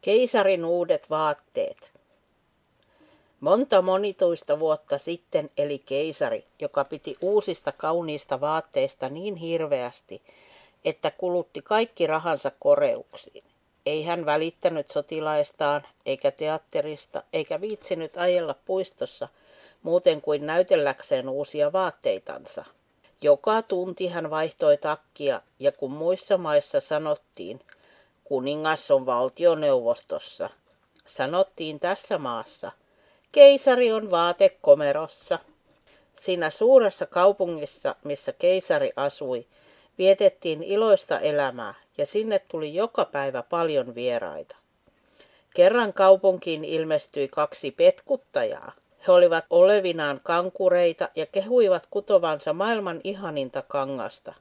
Keisarin uudet vaatteet. Monta monituista vuotta sitten eli keisari, joka piti uusista kauniista vaatteista niin hirveästi, että kulutti kaikki rahansa koreuksiin. Ei hän välittänyt sotilaistaan, eikä teatterista, eikä viitsinyt ajella puistossa, muuten kuin näytelläkseen uusia vaatteitansa. Joka tunti hän vaihtoi takkia, ja kun muissa maissa sanottiin, kuningas on valtioneuvostossa, sanottiin tässä maassa, keisari on vaatekomerossa. Siinä suuressa kaupungissa, missä keisari asui, vietettiin iloista elämää ja sinne tuli joka päivä paljon vieraita. Kerran kaupunkiin ilmestyi 2 petkuttajaa. He olivat olevinaan kankureita ja kehuivat kutovansa maailman ihaninta kangasta.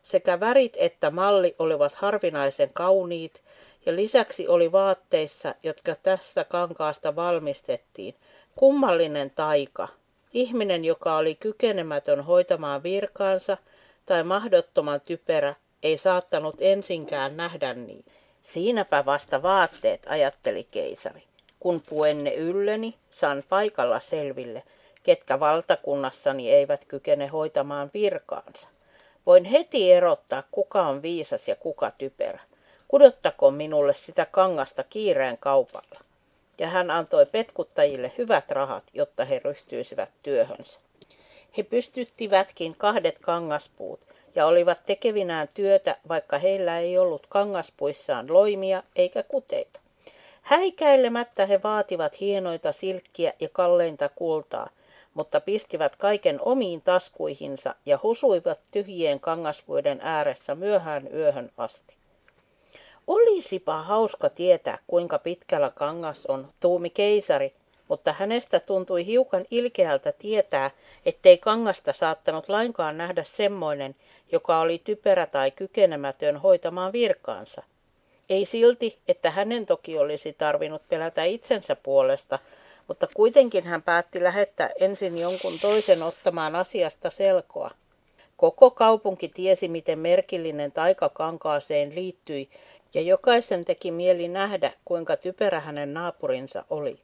Sekä värit että malli olivat harvinaisen kauniit ja lisäksi oli vaatteissa, jotka tästä kankaasta valmistettiin, kummallinen taika. Ihminen, joka oli kykenemätön hoitamaan virkaansa tai mahdottoman typerä, ei saattanut ensinkään nähdä niin. Siinäpä vasta vaatteet, ajatteli keisari. Kun puen ne ylleni, saan paikalla selville, ketkä valtakunnassani eivät kykene hoitamaan virkaansa. Voin heti erottaa, kuka on viisas ja kuka typerä. Kudottakoon minulle sitä kangasta kiireen kaupalla. Ja hän antoi petkuttajille hyvät rahat, jotta he ryhtyisivät työhönsä. He pystyttivätkin 2 kangaspuut ja olivat tekevinään työtä, vaikka heillä ei ollut kangaspuissaan loimia eikä kuteita. Häikäilemättä he vaativat hienoita silkkiä ja kalleinta kultaa, mutta pistivät kaiken omiin taskuihinsa ja husuivat tyhjien kangaspuiden ääressä myöhään yöhön asti. Olisipa hauska tietää, kuinka pitkällä kangas on, tuumi keisari, mutta hänestä tuntui hiukan ilkeältä tietää, ettei kangasta saattanut lainkaan nähdä semmoinen, joka oli typerä tai kykenemätön hoitamaan virkaansa. Ei silti, että hänen toki olisi tarvinnut pelätä itsensä puolesta, mutta kuitenkin hän päätti lähettää ensin jonkun toisen ottamaan asiasta selkoa. Koko kaupunki tiesi, miten merkillinen taika kankaaseen liittyi, ja jokaisen teki mieli nähdä, kuinka typerä hänen naapurinsa oli.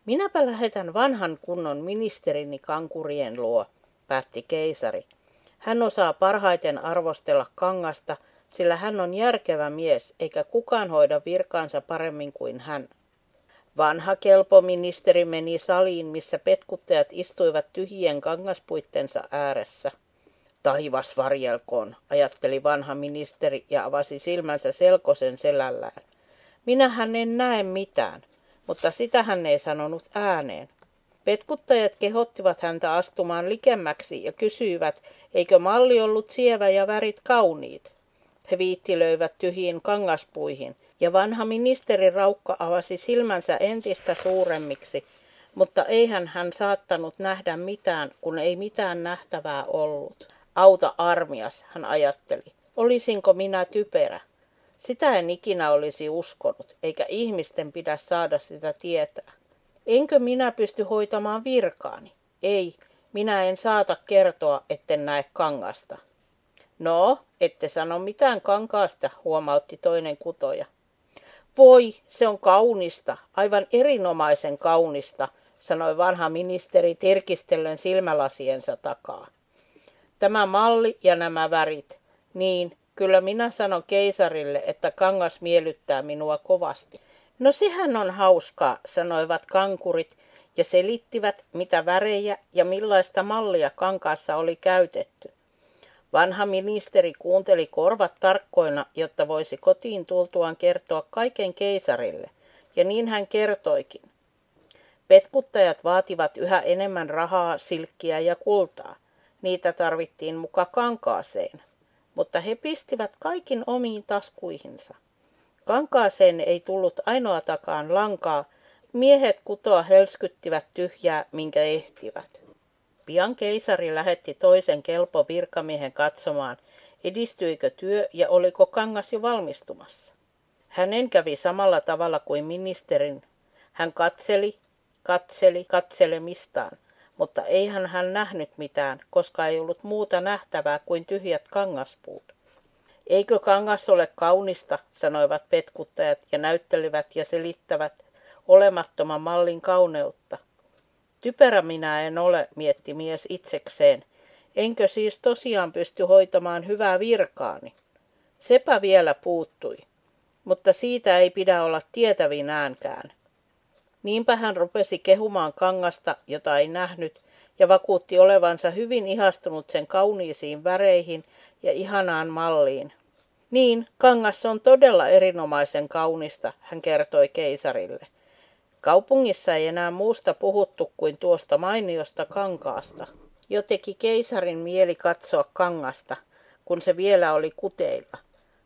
Minäpä lähetän vanhan kunnon ministerini kankurien luo, päätti keisari. Hän osaa parhaiten arvostella kangasta, sillä hän on järkevä mies, eikä kukaan hoida virkaansa paremmin kuin hän. Vanha kelpo ministeri meni saliin, missä petkuttajat istuivat tyhjien kangaspuittensa ääressä. Taivas varjelkoon, ajatteli vanha ministeri ja avasi silmänsä selkosen selällään. Minähän en näe mitään, mutta sitä hän ei sanonut ääneen. Petkuttajat kehottivat häntä astumaan likemmäksi ja kysyivät, eikö malli ollut sievä ja värit kauniit. He viittilöivät tyhjiin kangaspuihin, ja vanha ministeri Raukka avasi silmänsä entistä suuremmiksi, mutta eihän hän saattanut nähdä mitään, kun ei mitään nähtävää ollut. Auta armias, hän ajatteli. Olisinko minä typerä? Sitä en ikinä olisi uskonut, eikä ihmisten pidä saada sitä tietää. Enkö minä pysty hoitamaan virkaani? Ei, minä en saata kertoa, etten näe kangasta. No, ette sano mitään kankaasta, huomautti toinen kutoja. Voi, se on kaunista, aivan erinomaisen kaunista, sanoi vanha ministeri tirkistellen silmälasiensa takaa. Tämä malli ja nämä värit, niin kyllä minä sanon keisarille, että kangas miellyttää minua kovasti. No sehän on hauskaa, sanoivat kankurit ja selittivät, mitä värejä ja millaista mallia kankaassa oli käytetty. Vanha ministeri kuunteli korvat tarkkoina, jotta voisi kotiin tultuaan kertoa kaiken keisarille, ja niin hän kertoikin. Petkuttajat vaativat yhä enemmän rahaa, silkkiä ja kultaa. Niitä tarvittiin muka kankaaseen, mutta he pistivät kaikin omiin taskuihinsa. Kankaaseen ei tullut ainoatakaan lankaa, miehet kutoa helskyttivät tyhjää, minkä ehtivät. Pian keisari lähetti toisen kelpo virkamiehen katsomaan, edistyikö työ ja oliko kangas jo valmistumassa. Hänen kävi samalla tavalla kuin ministerin. Hän katseli katselemistaan, mutta eihän hän nähnyt mitään, koska ei ollut muuta nähtävää kuin tyhjät kangaspuut. Eikö kangas ole kaunista, sanoivat petkuttajat ja näyttelivät ja selittävät olemattoman mallin kauneutta. Typerä minä en ole, mietti mies itsekseen. Enkö siis tosiaan pysty hoitamaan hyvää virkaani? Sepä vielä puuttui, mutta siitä ei pidä olla tietävinäänkään. Niinpä hän rupesi kehumaan kangasta, jota ei nähnyt, ja vakuutti olevansa hyvin ihastunut sen kauniisiin väreihin ja ihanaan malliin. Niin, kangas on todella erinomaisen kaunista, hän kertoi keisarille. Kaupungissa ei enää muusta puhuttu kuin tuosta mainiosta kankaasta. Jo teki keisarin mieli katsoa kangasta, kun se vielä oli kuteilla.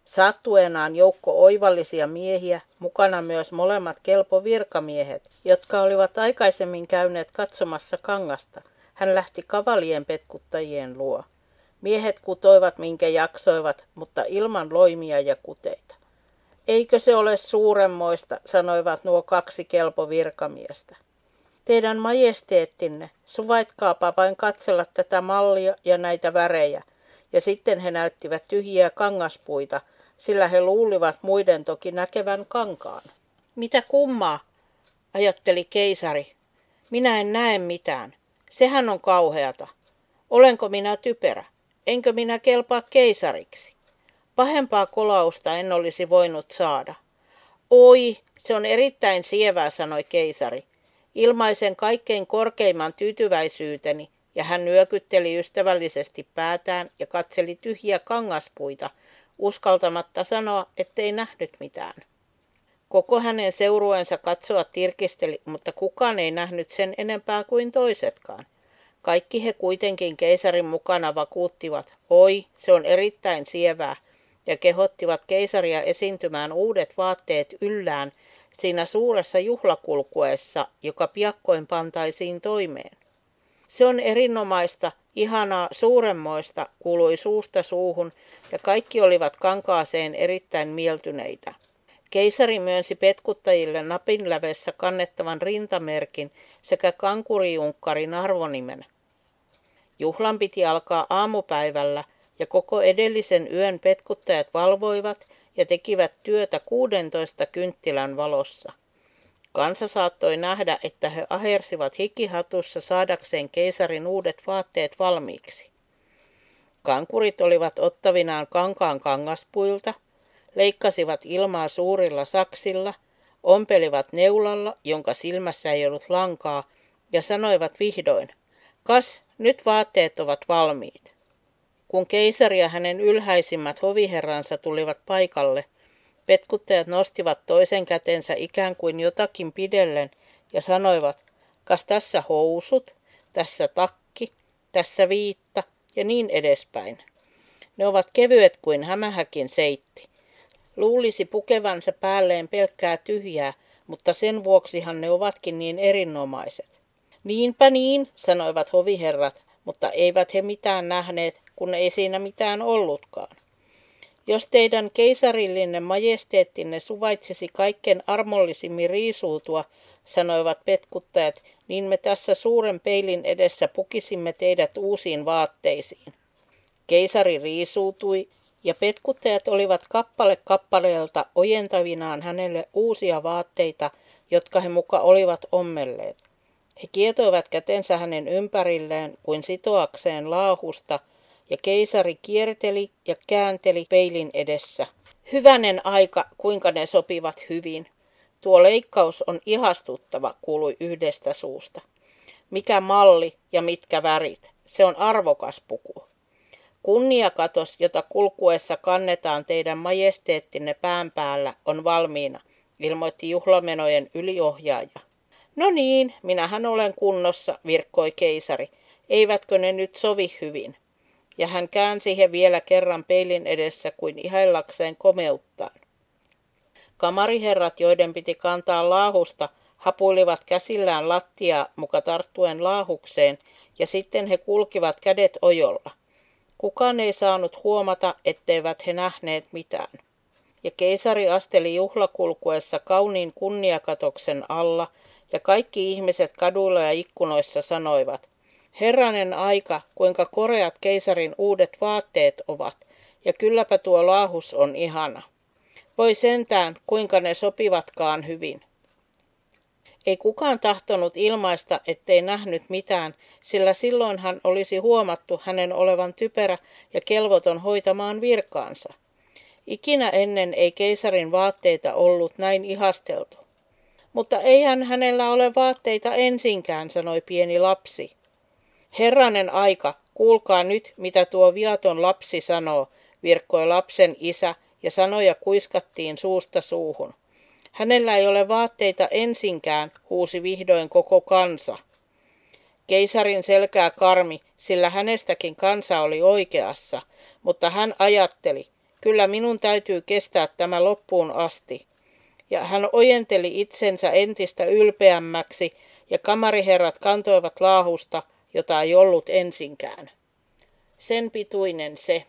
Saattuenaan joukko oivallisia miehiä, mukana myös molemmat kelpo virkamiehet, jotka olivat aikaisemmin käyneet katsomassa kangasta. Hän lähti kavalien petkuttajien luo. Miehet kutoivat minkä jaksoivat, mutta ilman loimia ja kuteita. Eikö se ole suuremmoista, sanoivat nuo 2 kelpo virkamiestä. Teidän majesteettinne, suvaitkaapa vain katsella tätä mallia ja näitä värejä. Ja sitten he näyttivät tyhjiä kangaspuita, sillä he luulivat muiden toki näkevän kankaan. Mitä kummaa, ajatteli keisari. Minä en näe mitään. Sehän on kauheata. Olenko minä typerä? Enkö minä kelpaa keisariksi? Pahempaa kolausta en olisi voinut saada. Oi, se on erittäin sievää, sanoi keisari. Ilmaisen kaikkein korkeimman tyytyväisyyteni, ja hän nyökytteli ystävällisesti päätään ja katseli tyhjiä kangaspuita, uskaltamatta sanoa, ettei nähnyt mitään. Koko hänen seurueensa katsoa tirkisteli, mutta kukaan ei nähnyt sen enempää kuin toisetkaan. Kaikki he kuitenkin keisarin mukana vakuuttivat, oi, se on erittäin sievää, ja kehottivat keisaria esiintymään uudet vaatteet yllään siinä suuressa juhlakulkueessa, joka piakkoin pantaisiin toimeen. Se on erinomaista, ihanaa, suuremmoista, kuului suusta suuhun, ja kaikki olivat kankaaseen erittäin mieltyneitä. Keisari myönsi petkuttajille napinlävessä kannettavan rintamerkin sekä kankurijunkkarin arvonimen. Juhlan piti alkaa aamupäivällä, ja koko edellisen yön petkuttajat valvoivat ja tekivät työtä 16 kynttilän valossa. Kansa saattoi nähdä, että he ahersivat hikihatussa saadakseen keisarin uudet vaatteet valmiiksi. Kankurit olivat ottavinaan kankaan kangaspuilta, leikkasivat ilmaa suurilla saksilla, ompelivat neulalla, jonka silmässä ei ollut lankaa, ja sanoivat vihdoin, kas, nyt vaatteet ovat valmiit. Kun keisari ja hänen ylhäisimmät hoviherransa tulivat paikalle, petkuttajat nostivat toisen kätensä ikään kuin jotakin pidellen ja sanoivat, kas tässä housut, tässä takki, tässä viitta ja niin edespäin. Ne ovat kevyet kuin hämähäkin seitti. Luulisi pukevansa päälleen pelkkää tyhjää, mutta sen vuoksihan ne ovatkin niin erinomaiset. Niinpä niin, sanoivat hoviherrat, mutta eivät he mitään nähneet, kun ei siinä mitään ollutkaan. Jos teidän keisarillinen majesteettinne suvaitsisi kaikkein armollisimmin riisuutua, sanoivat petkuttajat, niin me tässä suuren peilin edessä pukisimme teidät uusiin vaatteisiin. Keisari riisuutui, ja petkuttajat olivat kappale kappaleelta ojentavinaan hänelle uusia vaatteita, jotka he muka olivat ommelleet. He kietoivat kätensä hänen ympärilleen kuin sitoakseen laahusta, ja keisari kierteli ja käänteli peilin edessä. Hyvänen aika, kuinka ne sopivat hyvin. Tuo leikkaus on ihastuttava, kuului yhdestä suusta. Mikä malli ja mitkä värit, se on arvokas puku. Kunniakatos, jota kulkuessa kannetaan teidän majesteettinne pään päällä, on valmiina, ilmoitti juhlamenojen yliohjaaja. No niin, minähän olen kunnossa, virkkoi keisari. Eivätkö ne nyt sovi hyvin? Ja hän käänsi he vielä kerran peilin edessä kuin ihaillakseen komeuttaan. Kamariherrat, joiden piti kantaa laahusta, hapuilivat käsillään lattiaa muka tarttuen laahukseen, ja sitten he kulkivat kädet ojolla. Kukaan ei saanut huomata, etteivät he nähneet mitään. Ja keisari asteli juhlakulkuessa kauniin kunniakatoksen alla, ja kaikki ihmiset kaduilla ja ikkunoissa sanoivat, herranen aika, kuinka koreat keisarin uudet vaatteet ovat, ja kylläpä tuo laahus on ihana. Voi sentään, kuinka ne sopivatkaan hyvin. Ei kukaan tahtonut ilmaista, ettei nähnyt mitään, sillä silloinhan olisi huomattu hänen olevan typerä ja kelvoton hoitamaan virkaansa. Ikinä ennen ei keisarin vaatteita ollut näin ihasteltu. Mutta eihän hänellä ole vaatteita ensinkään, sanoi pieni lapsi. Herranen aika, kuulkaa nyt, mitä tuo viaton lapsi sanoo, virkkoi lapsen isä, ja sanoja kuiskattiin suusta suuhun. Hänellä ei ole vaatteita ensinkään, huusi vihdoin koko kansa. Keisarin selkää karmi, sillä hänestäkin kansa oli oikeassa, mutta hän ajatteli, kyllä minun täytyy kestää tämä loppuun asti. Ja hän ojenteli itsensä entistä ylpeämmäksi, ja kamariherrat kantoivat laahusta, jota ei ollut ensinkään. Sen pituinen se.